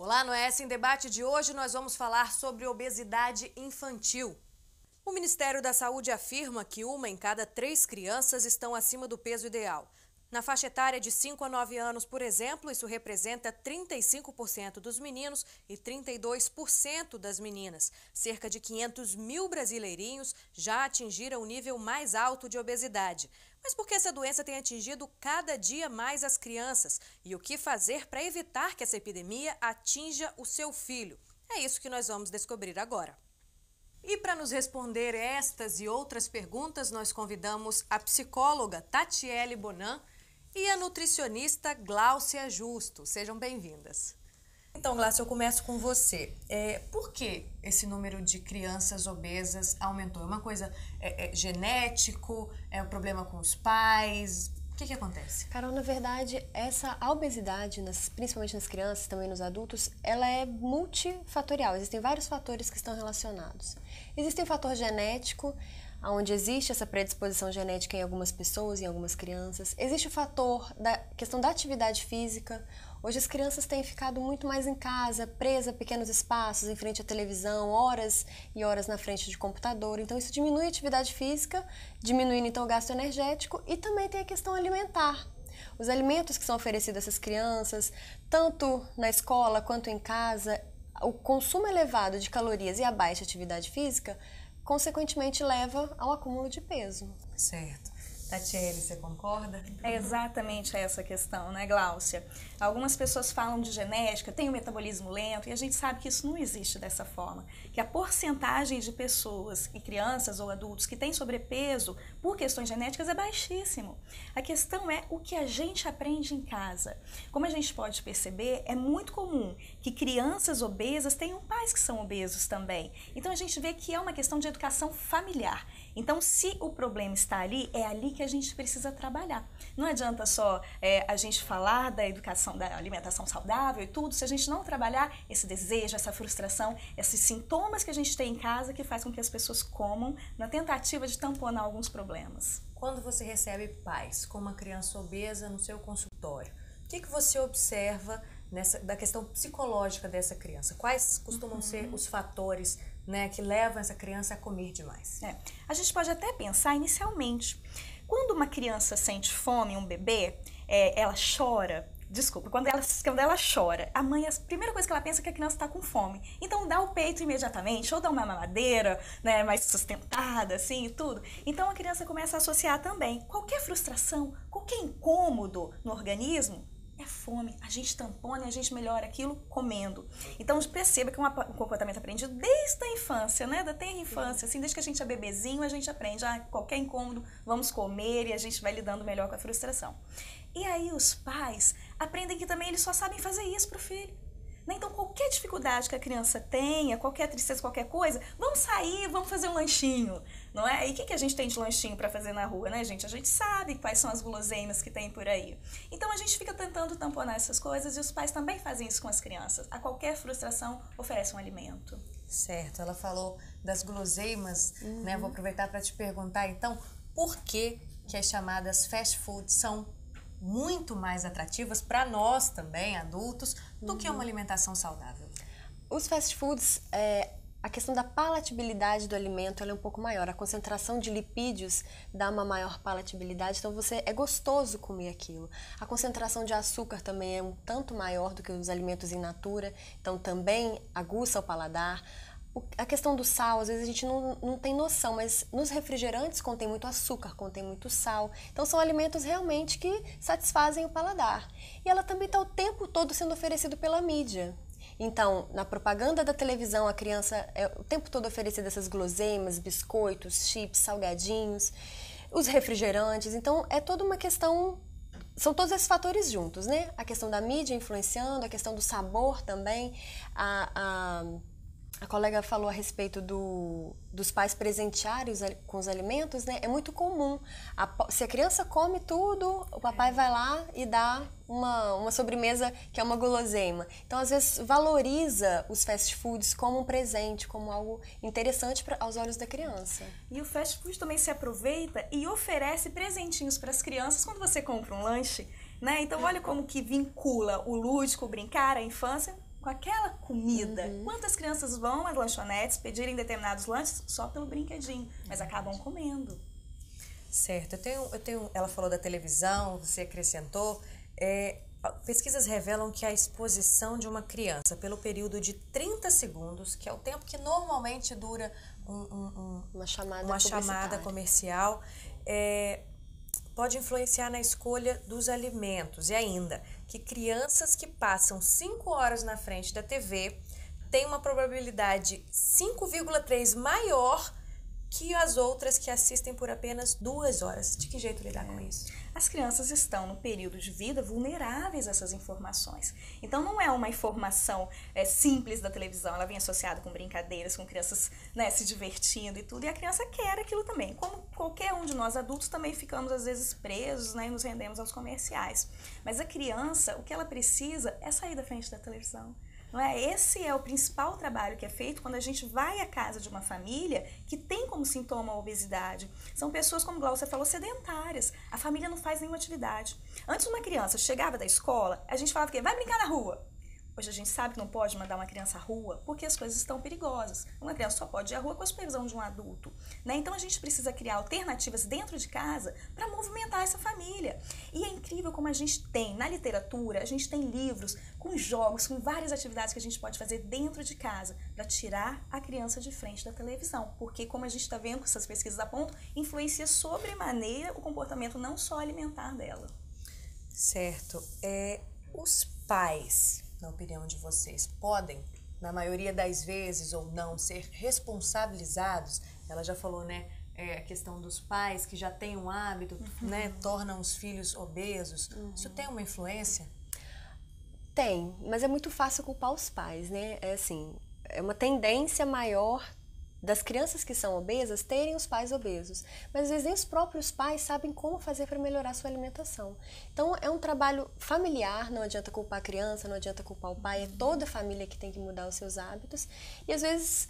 Olá, no ES em Debate de hoje nós vamos falar sobre obesidade infantil. O Ministério da Saúde afirma que 1 em cada 3 crianças estão acima do peso ideal. Na faixa etária de 5 a 9 anos, por exemplo, isso representa 35% dos meninos e 32% das meninas. Cerca de 500 mil brasileirinhos já atingiram o nível mais alto de obesidade. Mas por que essa doença tem atingido cada dia mais as crianças? E o que fazer para evitar que essa epidemia atinja o seu filho? É isso que nós vamos descobrir agora. E para nos responder estas e outras perguntas, nós convidamos a psicóloga Tatiele Bonan e a nutricionista Gláucia Justo. Sejam bem-vindas. Então, Gláucia, eu começo com você. Por que esse número de crianças obesas aumentou? É uma coisa genético? É um problema com os pais? O que acontece? Carol, na verdade, a obesidade, principalmente nas crianças e também nos adultos, ela é multifatorial. Existem vários fatores que estão relacionados. Existe o fator genético, onde existe essa predisposição genética em algumas pessoas, em algumas crianças. Existe o fator da questão da atividade física. Hoje as crianças têm ficado muito mais em casa, presas a pequenos espaços, em frente à televisão, horas e horas na frente de computador. Então isso diminui a atividade física, diminuindo então o gasto energético, e também tem a questão alimentar. Os alimentos que são oferecidos a essas crianças, tanto na escola quanto em casa, o consumo elevado de calorias e a baixa atividade física, consequentemente leva ao acúmulo de peso. Certo. Tatiele, você concorda? É exatamente essa questão, né, Gláucia? Algumas pessoas falam de genética, tem o metabolismo lento, e a gente sabe que isso não existe dessa forma. Que a porcentagem de pessoas, e crianças ou adultos, que têm sobrepeso por questões genéticas é baixíssimo. A questão é o que a gente aprende em casa. Como a gente pode perceber, é muito comum que crianças obesas tenham pais que são obesos também. Então a gente vê que é uma questão de educação familiar. Então, se o problema está ali, é ali que a gente precisa trabalhar. Não adianta só a gente falar da educação, da alimentação saudável e tudo, se a gente não trabalhar esse desejo, essa frustração, esses sintomas que a gente tem em casa que faz com que as pessoas comam na tentativa de tamponar alguns problemas. Quando você recebe pais com uma criança obesa no seu consultório, o que você observa da questão psicológica dessa criança? Quais costumam ser os fatores, né, que levam essa criança a comer demais? A gente pode até pensar inicialmente, quando uma criança sente fome, um bebê, ela chora. Desculpa, quando ela chora, a mãe, a primeira coisa que ela pensa é que a criança está com fome. Então dá o peito imediatamente, ou dá uma mamadeira, né, mais sustentada, assim, e tudo. Então a criança começa a associar também qualquer frustração, qualquer incômodo no organismo, é fome. A gente tampona e a gente melhora aquilo comendo. Então perceba que é um comportamento aprendido desde a infância, né? Da tenra infância, assim, desde que a gente é bebezinho, a gente aprende, qualquer incômodo, vamos comer, e a gente vai lidando melhor com a frustração. E aí os pais aprendem que também eles só sabem fazer isso pro filho. Então qualquer dificuldade que a criança tenha, qualquer tristeza, qualquer coisa, vamos sair, vamos fazer um lanchinho, não é? E o que a gente tem de lanchinho para fazer na rua, né, gente? A gente sabe quais são as guloseimas que tem por aí. Então a gente fica tentando tamponar essas coisas, e os pais também fazem isso com as crianças. A qualquer frustração oferece um alimento. Certo, ela falou das guloseimas, né? Vou aproveitar para te perguntar então, por que as chamadas fast food são muito mais atrativas para nós também, adultos, do que uma alimentação saudável? Os fast foods, a questão da palatabilidade do alimento ela é um pouco maior. A concentração de lipídios dá uma maior palatabilidade, então é gostoso comer aquilo. A concentração de açúcar também é um tanto maior do que os alimentos in natura, então também aguça o paladar. A questão do sal, às vezes a gente não tem noção, mas nos refrigerantes contém muito açúcar, contém muito sal. Então são alimentos realmente que satisfazem o paladar. E ela também está o tempo todo sendo oferecido pela mídia. Então, na propaganda da televisão, a criança é o tempo todo oferecida essas guloseimas, biscoitos, chips, salgadinhos, os refrigerantes. Então é toda uma questão. São todos esses fatores juntos, né? A questão da mídia influenciando, a questão do sabor também, a colega falou a respeito dos pais presentearem com os alimentos, né? É muito comum. Se a criança come tudo, o papai vai lá e dá uma sobremesa que é uma guloseima. Então, às vezes, valoriza os fast foods como um presente, como algo interessante aos olhos da criança. E o fast food também se aproveita e oferece presentinhos para as crianças quando você compra um lanche, né? Então, olha como que vincula o lúdico, o brincar, a infância, com com aquela comida. Quantas crianças vão às lanchonetes pedirem determinados lanches só pelo brinquedinho, mas acabam comendo. Certo, ela falou da televisão, você acrescentou, pesquisas revelam que a exposição de uma criança pelo período de 30 segundos, que é o tempo que normalmente dura uma chamada comercial, pode influenciar na escolha dos alimentos. E ainda, que crianças que passam 5 horas na frente da TV têm uma probabilidade 5,3 maior que as outras que assistem por apenas 2 horas. De que jeito lidar com isso? As crianças estão no período de vida vulneráveis a essas informações. Então não é uma informação simples da televisão, ela vem associada com brincadeiras, com crianças, né, se divertindo e tudo, e a criança quer aquilo também. Como qualquer um de nós adultos também ficamos às vezes presos, né, e nos rendemos aos comerciais. Mas a criança, o que ela precisa é sair da frente da televisão. Não é? Esse é o principal trabalho que é feito quando a gente vai à casa de uma família que tem como sintoma a obesidade. São pessoas, como Glaucia falou, sedentárias. A família não faz nenhuma atividade. Antes uma criança chegava da escola, a gente falava que vai brincar na rua. Hoje a gente sabe que não pode mandar uma criança à rua porque as coisas estão perigosas. Uma criança só pode ir à rua com a supervisão de um adulto, né? Então a gente precisa criar alternativas dentro de casa para movimentar essa família. E é incrível como a gente tem, na literatura, a gente tem livros com jogos, com várias atividades que a gente pode fazer dentro de casa para tirar a criança de frente da televisão. Porque, como a gente está vendo com essas pesquisas apontam, influencia sobremaneira o comportamento não só alimentar dela. Certo. Os pais, na opinião de vocês, podem, na maioria das vezes ou não, ser responsabilizados? Ela já falou, né, a questão dos pais que já têm um hábito, né, tornam os filhos obesos. Isso tem uma influência? Tem, mas é muito fácil culpar os pais, né? É uma tendência maior das crianças que são obesas terem os pais obesos, mas às vezes nem os próprios pais sabem como fazer para melhorar a sua alimentação. Então é um trabalho familiar, não adianta culpar a criança, não adianta culpar o pai, é toda a família que tem que mudar os seus hábitos, e às vezes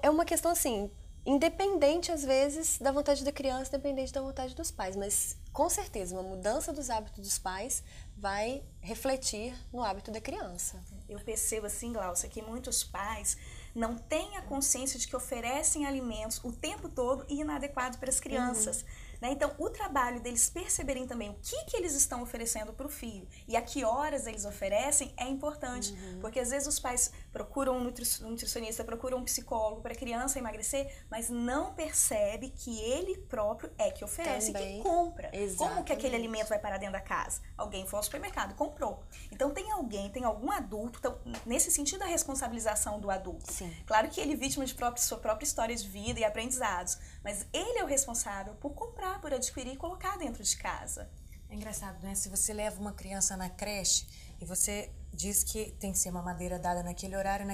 é uma questão assim, independente às vezes da vontade da criança, independente da vontade dos pais, mas com certeza uma mudança dos hábitos dos pais vai refletir no hábito da criança. Eu percebo assim, Glaucia, que muitos pais não têm a consciência de que oferecem alimentos o tempo todo e inadequados para as crianças. Né? Então, o trabalho deles perceberem também o que eles estão oferecendo para o filho e a que horas eles oferecem é importante. Porque às vezes os pais procuram um nutricionista, procuram um psicólogo para a criança emagrecer, mas não percebe que ele próprio é que oferece e que compra. Exatamente. Como que aquele alimento vai parar dentro da casa? Alguém foi ao supermercado e comprou. Então, tem algum adulto, então, nesse sentido a responsabilização do adulto. Sim. Claro que ele é vítima de sua própria história de vida e aprendizados, mas ele é o responsável por comprar, por adquirir e colocar dentro de casa. É engraçado, né? Se você leva uma criança na creche e você diz que tem que ser mamadeira dada naquele horário,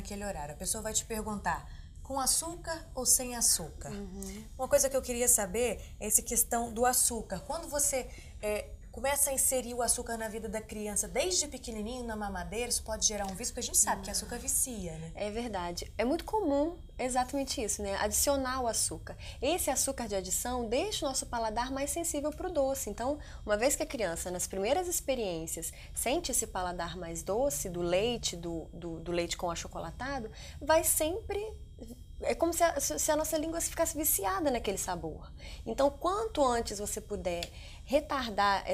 a pessoa vai te perguntar, com açúcar ou sem açúcar? Uma coisa que eu queria saber é essa questão do açúcar. Quando você começa a inserir o açúcar na vida da criança desde pequenininho, na mamadeira, isso pode gerar um vício, porque a gente sabe que açúcar vicia, né? É verdade. É muito comum exatamente isso, né? Adicionar o açúcar. Esse açúcar de adição deixa o nosso paladar mais sensível para o doce. Então, uma vez que a criança, nas primeiras experiências, sente esse paladar mais doce do leite, do leite com achocolatado, vai sempre... É como se a nossa língua ficasse viciada naquele sabor. Então, quanto antes você puder retardar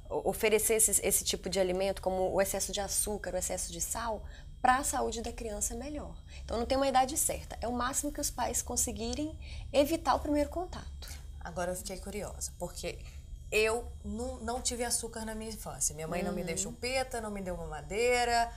oferecer esse tipo de alimento, como o excesso de açúcar, o excesso de sal, para a saúde da criança é melhor. Então, não tem uma idade certa. É o máximo que os pais conseguirem evitar o primeiro contato. Agora eu fiquei curiosa, porque eu não tive açúcar na minha infância. Minha mãe não me deu chupeta, não me deu mamadeira,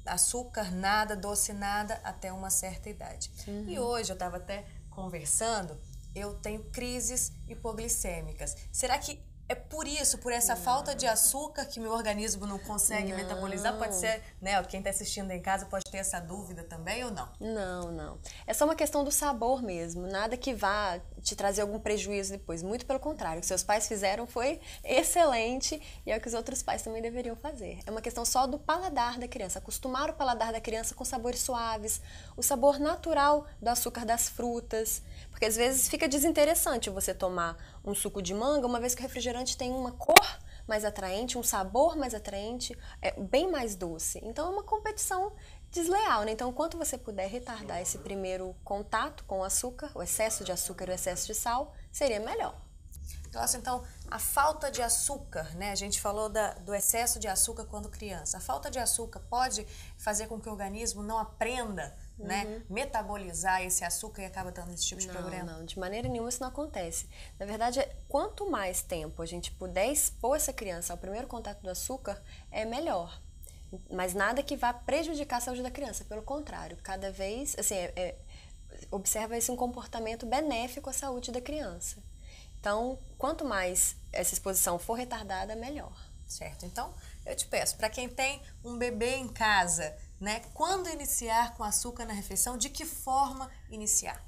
açúcar nada, doce nada, até uma certa idade. E hoje, eu estava até conversando, eu tenho crises hipoglicêmicas. Será que é por isso, por essa falta de açúcar que meu organismo não consegue metabolizar? Pode ser, né? Quem está assistindo em casa pode ter essa dúvida também ou não? Não. É só uma questão do sabor mesmo. Nada que vá te trazer algum prejuízo depois. Muito pelo contrário. O que seus pais fizeram foi excelente e é o que os outros pais também deveriam fazer. É uma questão só do paladar da criança. Acostumar o paladar da criança com sabores suaves, o sabor natural do açúcar das frutas. Porque às vezes fica desinteressante você tomar um suco de manga, uma vez que o refrigerante tem uma cor mais atraente, um sabor mais atraente, bem mais doce. Então é uma competição desleal, né? Então, quanto você puder retardar esse primeiro contato com o açúcar, o excesso de açúcar e o excesso de sal, seria melhor. Nossa, então, a falta de açúcar, né? A gente falou do excesso de açúcar quando criança. A falta de açúcar pode fazer com que o organismo não aprenda, né, metabolizar esse açúcar e acaba dando esse tipo de problema? Não, de maneira nenhuma isso não acontece. Na verdade, quanto mais tempo a gente puder expor essa criança ao primeiro contato do açúcar, é melhor. Mas nada que vá prejudicar a saúde da criança, pelo contrário, cada vez, assim, observa-se um comportamento benéfico à saúde da criança. Então, quanto mais essa exposição for retardada, melhor. Certo. Então, eu te peço, para quem tem um bebê em casa, né, quando iniciar com açúcar na refeição, de que forma iniciar?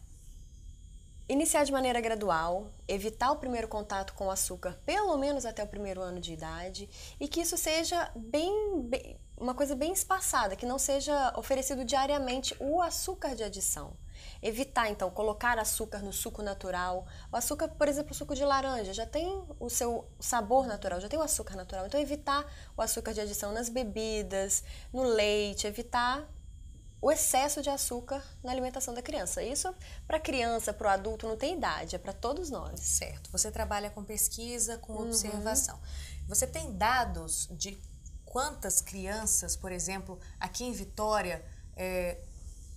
Iniciar de maneira gradual, evitar o primeiro contato com o açúcar pelo menos até o primeiro ano de idade e que isso seja uma coisa bem espaçada, que não seja oferecido diariamente o açúcar de adição. Evitar, então, colocar açúcar no suco natural. O açúcar, por exemplo, o suco de laranja já tem o seu sabor natural, já tem o açúcar natural. Então, evitar o açúcar de adição nas bebidas, no leite, evitar o excesso de açúcar na alimentação da criança. Isso, para a criança, para o adulto, não tem idade, é para todos nós. Certo. Você trabalha com pesquisa, com observação. Você tem dados de quantas crianças, por exemplo, aqui em Vitória,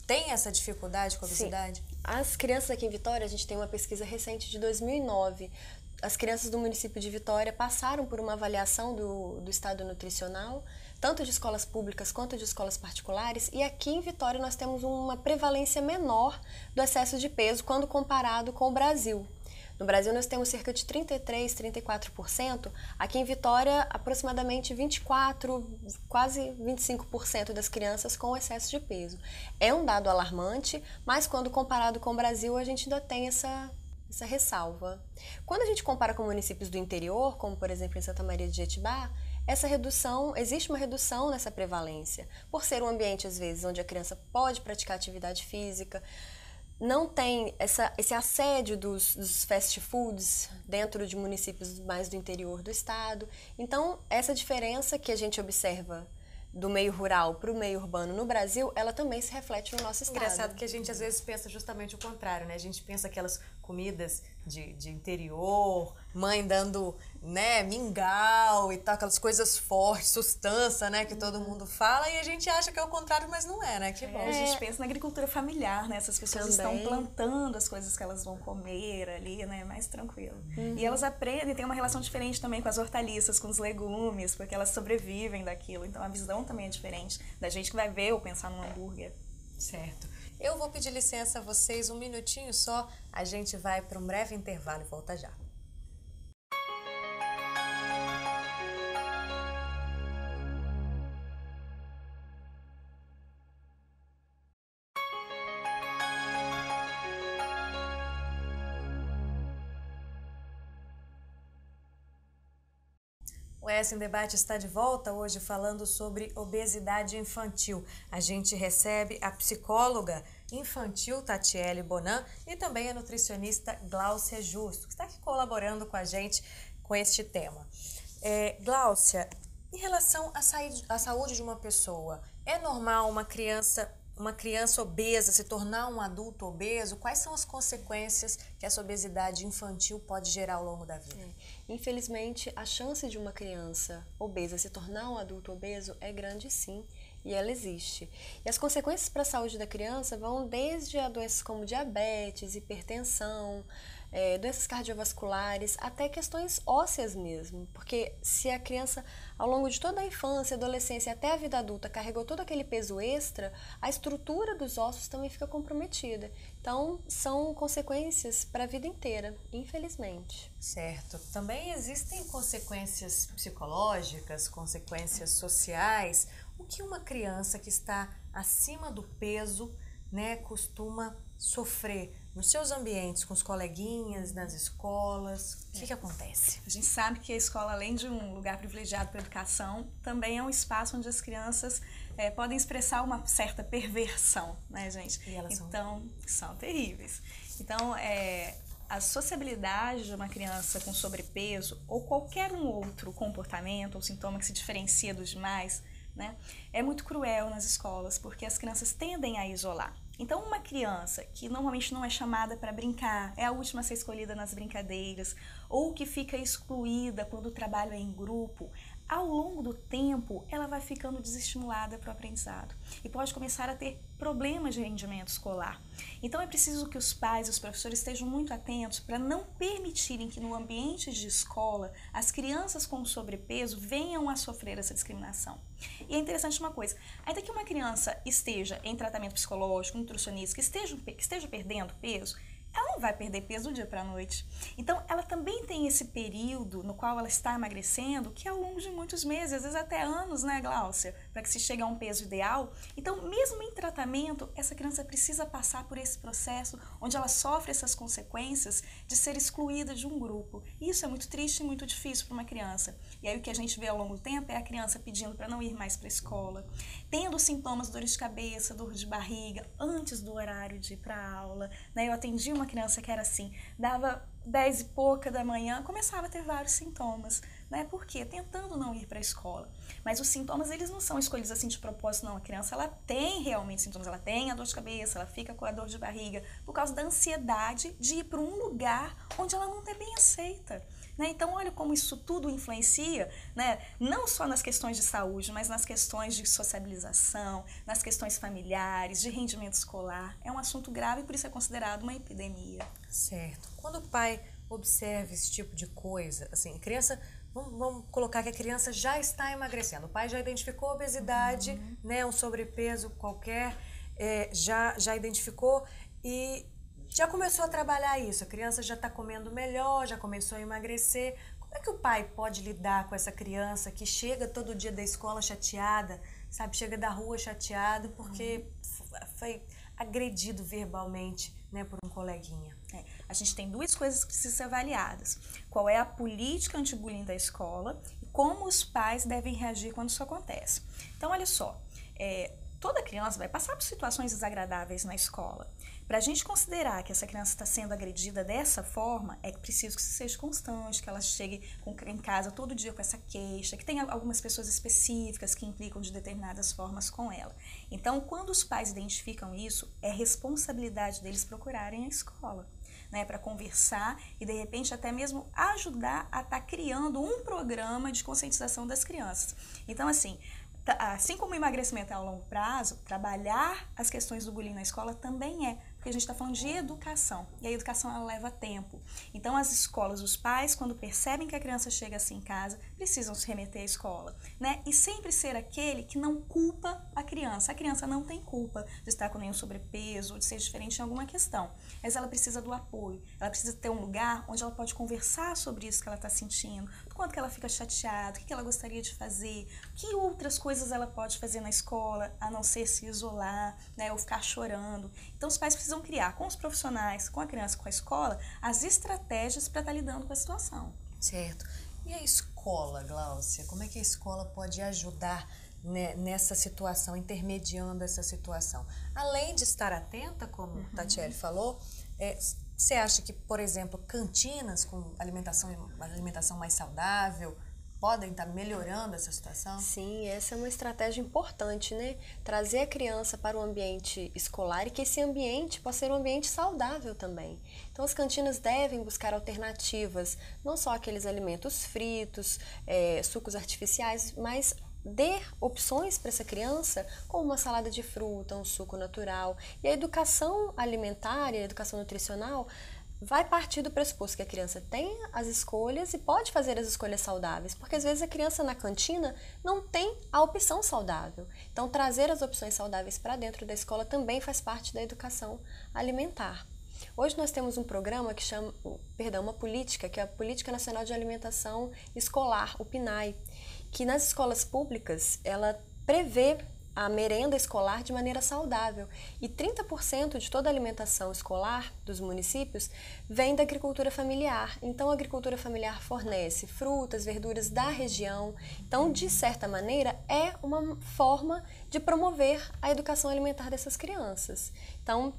tem essa dificuldade com a obesidade? Sim. As crianças aqui em Vitória, a gente tem uma pesquisa recente de 2009. As crianças do município de Vitória passaram por uma avaliação do estado nutricional, tanto de escolas públicas quanto de escolas particulares, e aqui em Vitória nós temos uma prevalência menor do excesso de peso quando comparado com o Brasil. No Brasil nós temos cerca de 33%, 34%, aqui em Vitória aproximadamente 24%, quase 25% das crianças com excesso de peso. É um dado alarmante, mas quando comparado com o Brasil a gente ainda tem essa ressalva. Quando a gente compara com municípios do interior, como por exemplo em Santa Maria de Jetibá, existe uma redução nessa prevalência, por ser um ambiente às vezes onde a criança pode praticar atividade física, não tem esse assédio dos fast foods dentro de municípios mais do interior do estado. Então, essa diferença que a gente observa do meio rural para o meio urbano no Brasil, ela também se reflete no nosso estado. Engraçado que a gente às vezes pensa justamente o contrário, né? A gente pensa aquelas comidas de interior, mãe dando, né, mingau e tal, aquelas coisas fortes, sustância, né, que todo mundo fala, e a gente acha que é o contrário, mas não é, né? Que bom. A gente pensa na agricultura familiar, né? Essas pessoas também estão plantando as coisas que elas vão comer ali, né? Mais tranquilo. E elas aprendem, tem uma relação diferente também com as hortaliças, com os legumes, porque elas sobrevivem daquilo. Então a visão também é diferente da gente que vai ver ou pensar num hambúrguer. Certo. Eu vou pedir licença a vocês, um minutinho só, a gente vai para um breve intervalo e volta já. O ES em Debate está de volta hoje falando sobre obesidade infantil. A gente recebe a psicóloga infantil Tatiele Bonan e também a nutricionista Gláucia Justo, que está aqui colaborando com a gente com este tema. Gláucia, em relação à saúde de uma pessoa, é normal uma criança obesa se tornar um adulto obeso? Quais são as consequências que essa obesidade infantil pode gerar ao longo da vida? Infelizmente, a chance de uma criança obesa se tornar um adulto obeso é grande sim, e ela existe. E as consequências para a saúde da criança vão desde a doenças como diabetes, hipertensão, doenças cardiovasculares, até questões ósseas mesmo, porque se a criança, ao longo de toda a infância, adolescência até a vida adulta, carregou todo aquele peso extra, a estrutura dos ossos também fica comprometida. Então, são consequências para a vida inteira, infelizmente. Certo. Também existem consequências psicológicas, consequências sociais. O que uma criança que está acima do peso, né, costuma sofrer nos seus ambientes, com os coleguinhas, nas escolas? O que acontece? A gente sabe que a escola, além de um lugar privilegiado para a educação, também é um espaço onde as crianças podem expressar uma certa perversão, né, gente? E elas são terríveis. Então, a sociabilidade de uma criança com sobrepeso ou qualquer um outro comportamento ou sintoma que se diferencia dos demais, né, é muito cruel nas escolas, porque as crianças tendem a isolar. Então, uma criança que normalmente não é chamada para brincar, é a última a ser escolhida nas brincadeiras, ou que fica excluída quando o trabalho é em grupo, ao longo do tempo, ela vai ficando desestimulada para o aprendizado e pode começar a ter problemas de rendimento escolar. Então, é preciso que os pais e os professores estejam muito atentos para não permitirem que no ambiente de escola as crianças com sobrepeso venham a sofrer essa discriminação. E é interessante uma coisa, ainda que uma criança esteja em tratamento psicológico, nutricionista, que esteja perdendo peso, ela não vai perder peso do dia para a noite. Então, ela também tem esse período no qual ela está emagrecendo, que é ao longo de muitos meses, às vezes até anos, né, Gláucia, para que se chegue a um peso ideal. Então, mesmo em tratamento, essa criança precisa passar por esse processo onde ela sofre essas consequências de ser excluída de um grupo. E isso é muito triste e muito difícil para uma criança. E aí o que a gente vê ao longo do tempo é a criança pedindo para não ir mais para a escola, tendo sintomas, dores de cabeça, dor de barriga, antes do horário de ir para a aula. Né? Eu atendi uma criança que era assim, dava 10 e pouca da manhã, começava a ter vários sintomas, né? Por quê? Tentando não ir para a escola. Mas os sintomas, eles não são escolhidos assim de propósito, não. A criança, ela tem realmente sintomas, ela tem a dor de cabeça, ela fica com a dor de barriga, por causa da ansiedade de ir para um lugar onde ela não é bem aceita. Né? Então, olha como isso tudo influencia, né? Não só nas questões de saúde, mas nas questões de sociabilização, nas questões familiares, de rendimento escolar. É um assunto grave e por isso é considerado uma epidemia. Certo. Quando o pai observa esse tipo de coisa, assim, a criança, vamos colocar que a criança já está emagrecendo, o pai já identificou a obesidade, né, um sobrepeso qualquer, já identificou e já começou a trabalhar isso, a criança já está comendo melhor, já começou a emagrecer. Como é que o pai pode lidar com essa criança que chega todo dia da escola chateada, sabe, chega da rua chateada porque foi agredido verbalmente, né, por um coleguinha? A gente tem duas coisas que precisam ser avaliadas. Qual é a política anti-bullying da escola e como os pais devem reagir quando isso acontece. Então, olha só, toda criança vai passar por situações desagradáveis na escola. Para a gente considerar que essa criança está sendo agredida dessa forma, é preciso que isso seja constante, que ela chegue em casa todo dia com essa queixa, que tenha algumas pessoas específicas que implicam de determinadas formas com ela. Então, quando os pais identificam isso, é responsabilidade deles procurarem a escola, né, para conversar e, de repente, até mesmo ajudar a estar criando um programa de conscientização das crianças. Então, assim como o emagrecimento é a longo prazo, trabalhar as questões do bullying na escola também porque a gente está falando de educação, e a educação ela leva tempo. Então, as escolas, os pais, quando percebem que a criança chega assim em casa, precisam se remeter à escola, né? E sempre ser aquele que não culpa a criança. A criança não tem culpa de estar com nenhum sobrepeso ou de ser diferente em alguma questão, mas ela precisa do apoio, ela precisa ter um lugar onde ela pode conversar sobre isso que ela está sentindo, do quanto que ela fica chateada, o que ela gostaria de fazer, que outras coisas ela pode fazer na escola, a não ser se isolar, né, ou ficar chorando. Então, os pais precisam criar com os profissionais, com a criança, com a escola, as estratégias para estar lidando com a situação. Certo. E a escola, Gláucia? Como é que a escola pode ajudar, né, nessa situação, intermediando essa situação? Além de estar atenta, como Tatiele falou, você acha que, por exemplo, cantinas com alimentação mais saudável podem estar melhorando essa situação? Sim, essa é uma estratégia importante, né? Trazer a criança para o ambiente escolar e que esse ambiente possa ser um ambiente saudável também. Então, as cantinas devem buscar alternativas, não só aqueles alimentos fritos, sucos artificiais, mas dê opções para essa criança, como uma salada de fruta, um suco natural. E a educação alimentar e a educação nutricional vai partir do pressuposto que a criança tem as escolhas e pode fazer as escolhas saudáveis, porque às vezes a criança na cantina não tem a opção saudável. Então, trazer as opções saudáveis para dentro da escola também faz parte da educação alimentar. Hoje nós temos um programa que chama, uma política, que é a Política Nacional de Alimentação Escolar, o PNAE, que nas escolas públicas ela prevê a merenda escolar de maneira saudável e 30% de toda a alimentação escolar dos municípios vem da agricultura familiar. Então, a agricultura familiar fornece frutas, verduras da região. Então, de certa maneira, é uma forma de promover a educação alimentar dessas crianças. Então,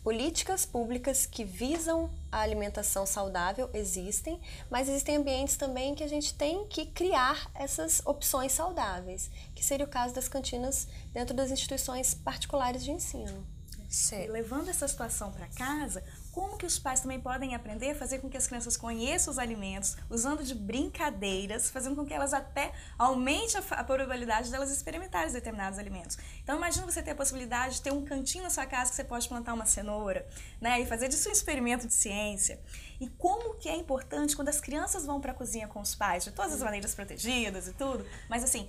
políticas públicas que visam a alimentação saudável existem, mas existem ambientes também que a gente tem que criar essas opções saudáveis, que seria o caso das cantinas dentro das instituições particulares de ensino. E levando essa situação para casa, como que os pais também podem aprender a fazer com que as crianças conheçam os alimentos, usando de brincadeiras, fazendo com que elas até aumente a probabilidade delas experimentarem determinados alimentos. Então imagina você ter a possibilidade de ter um cantinho na sua casa que você pode plantar uma cenoura, né, e fazer disso um experimento de ciência. E como que é importante quando as crianças vão para a cozinha com os pais, de todas as maneiras protegidas e tudo, mas assim,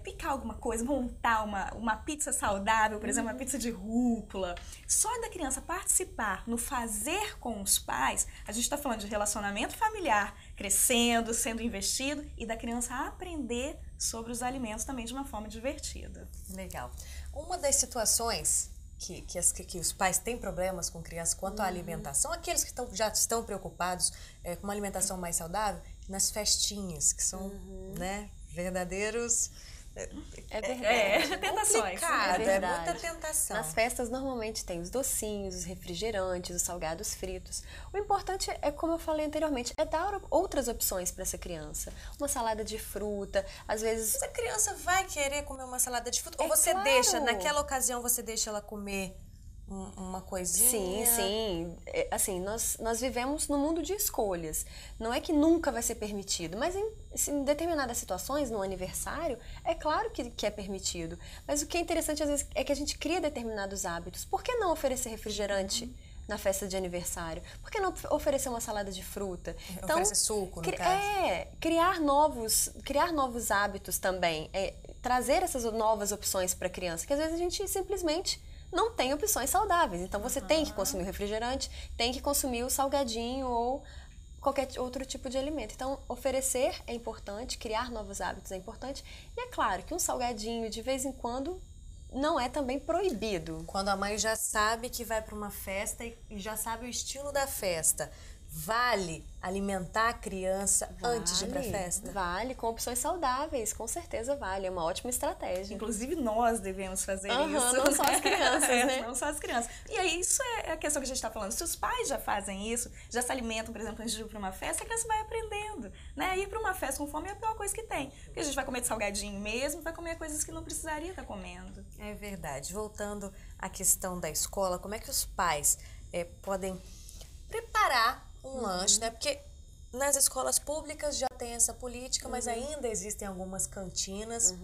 picar alguma coisa, montar uma pizza saudável, por exemplo, uma pizza de rúcula, só da criança participar no fazer com os pais, a gente está falando de relacionamento familiar crescendo, sendo investido, e da criança aprender sobre os alimentos também de uma forma divertida. Legal. Uma das situações que os pais têm problemas com crianças quanto à alimentação, aqueles que já estão preocupados com uma alimentação mais saudável, nas festinhas, que são né, verdadeiros... É verdade. Tentações. É muita tentação. Nas festas normalmente tem os docinhos, os refrigerantes, os salgados fritos. O importante é, como eu falei anteriormente, é dar outras opções para essa criança. Uma salada de fruta, às vezes... Mas a criança vai querer comer uma salada de fruta? Ou você claro. deixa, naquela ocasião, você deixa ela comer uma coisinha? Sim, sim. Assim, nós vivemos num mundo de escolhas. Não é que nunca vai ser permitido, mas em determinadas situações, no aniversário, é claro que é permitido. Mas o que é interessante, às vezes, é que a gente cria determinados hábitos. Por que não oferecer refrigerante na festa de aniversário? Por que não oferecer uma salada de fruta? Então, oferecer suco, no caso. Criar novos hábitos também. Trazer essas novas opções para a criança, que às vezes a gente simplesmente não tem opções saudáveis. Então você tem que consumir o refrigerante, tem que consumir o salgadinho ou qualquer outro tipo de alimento. Então oferecer é importante, criar novos hábitos é importante. E é claro que um salgadinho de vez em quando não é também proibido. Quando a mãe já sabe que vai para uma festa e já sabe o estilo da festa, vale alimentar a criança antes de ir para a festa? Vale, com opções saudáveis, com certeza vale, é uma ótima estratégia. Inclusive nós devemos fazer isso. Não só as crianças, né? Não só as crianças. E aí isso é a questão que a gente está falando. Se os pais já fazem isso, já se alimentam, por exemplo, antes de ir para uma festa, a criança vai aprendendo, né? Ir para uma festa com fome é a pior coisa que tem. Porque a gente vai comer de salgadinho mesmo, vai comer coisas que não precisaria estar comendo. É verdade. Voltando à questão da escola, como é que os pais podem preparar um lanche, né? Porque nas escolas públicas já tem essa política, mas ainda existem algumas cantinas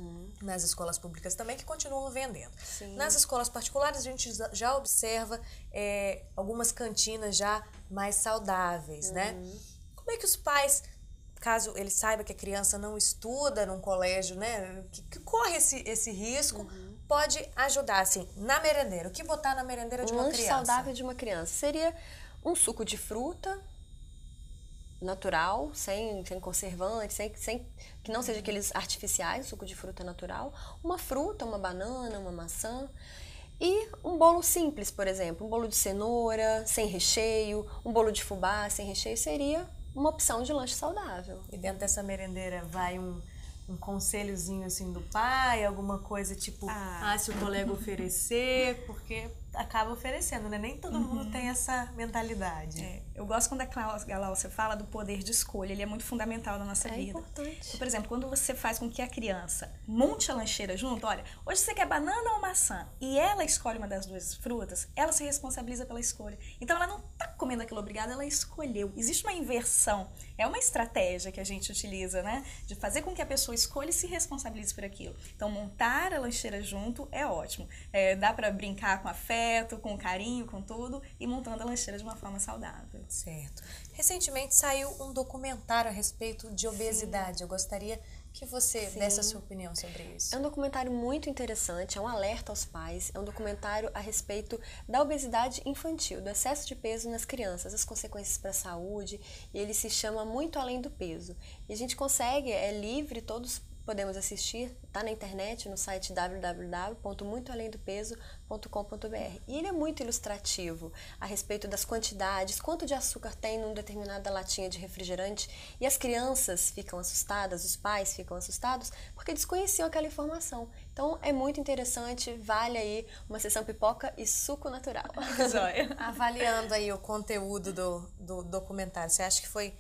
nas escolas públicas também que continuam vendendo. Sim. Nas escolas particulares a gente já observa algumas cantinas já mais saudáveis, né? Como é que os pais, caso ele saiba que a criança não estuda num colégio, né, que corre esse risco, pode ajudar, assim, na merendeira? O que botar na merendeira de uma criança? Um lanche saudável de uma criança seria um suco de fruta natural, sem conservante, sem que não seja aqueles artificiais, suco de fruta natural, uma fruta, uma banana, uma maçã e um bolo simples, por exemplo, um bolo de cenoura sem recheio, um bolo de fubá sem recheio seria uma opção de lanche saudável. E dentro dessa merendeira vai um conselhozinho assim do pai, alguma coisa tipo, se o colega oferecer, porque acaba oferecendo, né? Nem todo mundo tem essa mentalidade. Eu gosto quando a Glaucia fala do poder de escolha, ele é muito fundamental na nossa vida. É importante. Então, por exemplo, quando você faz com que a criança monte a lancheira junto, olha, hoje você quer banana ou maçã, e ela escolhe uma das duas frutas, ela se responsabiliza pela escolha. Então ela não está comendo aquilo obrigada, ela escolheu. Existe uma inversão, é uma estratégia que a gente utiliza, né? De fazer com que a pessoa escolha e se responsabilize por aquilo. Então montar a lancheira junto é ótimo. Dá para brincar com afeto, com carinho, com tudo, e montando a lancheira de uma forma saudável. Certo. Recentemente saiu um documentário a respeito de obesidade. Eu gostaria que você desse a sua opinião sobre isso. É um documentário muito interessante, é um alerta aos pais, é um documentário a respeito da obesidade infantil, do excesso de peso nas crianças, as consequências para a saúde, e ele se chama Muito Além do Peso. E a gente consegue, é livre, todos podemos assistir, está na internet, no site www.muitoalemdopeso.com.br. E ele é muito ilustrativo a respeito das quantidades, quanto de açúcar tem numa determinada latinha de refrigerante. E as crianças ficam assustadas, os pais ficam assustados, porque desconheciam aquela informação. Então, é muito interessante, vale aí uma sessão pipoca e suco natural. Avaliando aí o conteúdo do documentário, você acha que foi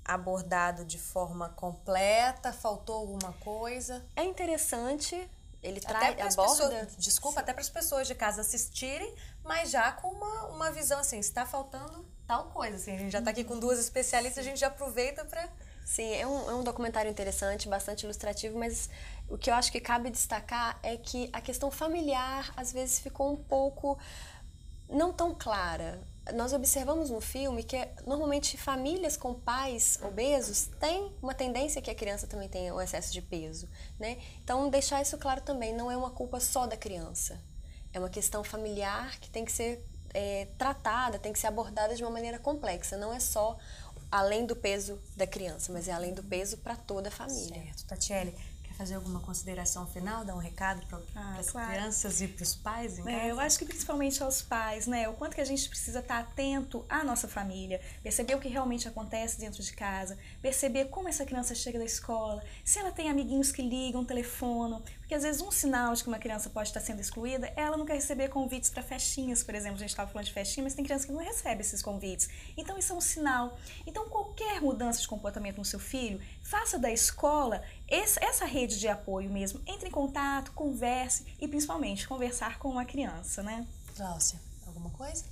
abordado de forma completa? Faltou alguma coisa? É interessante, ele aborda... Desculpa, até para as pessoas de casa assistirem, mas já com uma visão assim, está faltando tal coisa. Assim, a gente já está aqui com duas especialistas, a gente já aproveita para... Sim, é um documentário interessante, bastante ilustrativo, mas o que eu acho que cabe destacar é que a questão familiar, às vezes, ficou um pouco não tão clara. Nós observamos no filme que normalmente famílias com pais obesos têm uma tendência que a criança também tenha um excesso de peso, né? Então, deixar isso claro também, não é uma culpa só da criança. É uma questão familiar que tem que ser tratada, tem que ser abordada de uma maneira complexa. Não é só além do peso da criança, mas é além do peso para toda a família. Certo. Tatiele, fazer alguma consideração final, dar um recado para as crianças e para os pais em casa? Eu acho que principalmente aos pais, né? O quanto que a gente precisa estar atento à nossa família, perceber o que realmente acontece dentro de casa, perceber como essa criança chega da escola, se ela tem amiguinhos que ligam, telefonam, porque às vezes um sinal de que uma criança pode estar sendo excluída é ela não quer receber convites para festinhas, por exemplo. A gente estava falando de festinha, mas tem criança que não recebe esses convites. Então isso é um sinal. Então qualquer mudança de comportamento no seu filho, faça da escola essa rede de apoio mesmo. Entre em contato, converse e principalmente conversar com uma criança, né? Cláudia, alguma coisa?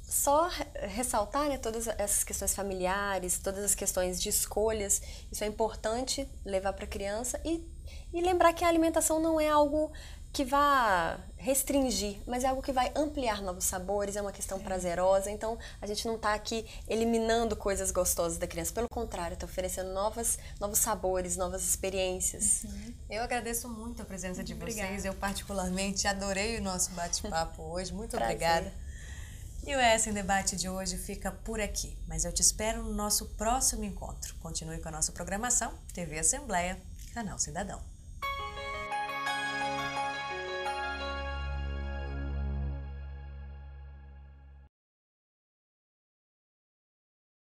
Só ressaltar, né, todas essas questões familiares, todas as questões de escolhas, isso é importante levar para a criança e lembrar que a alimentação não é algo que vá restringir, mas é algo que vai ampliar novos sabores, é uma questão prazerosa, então a gente não está aqui eliminando coisas gostosas da criança, pelo contrário, está oferecendo novos sabores, novas experiências. Eu agradeço muito a presença de vocês, eu particularmente adorei o nosso bate-papo hoje, muito obrigada. E o ES em Debate de hoje fica por aqui, mas eu te espero no nosso próximo encontro. Continue com a nossa programação, TV Assembleia, Canal Cidadão.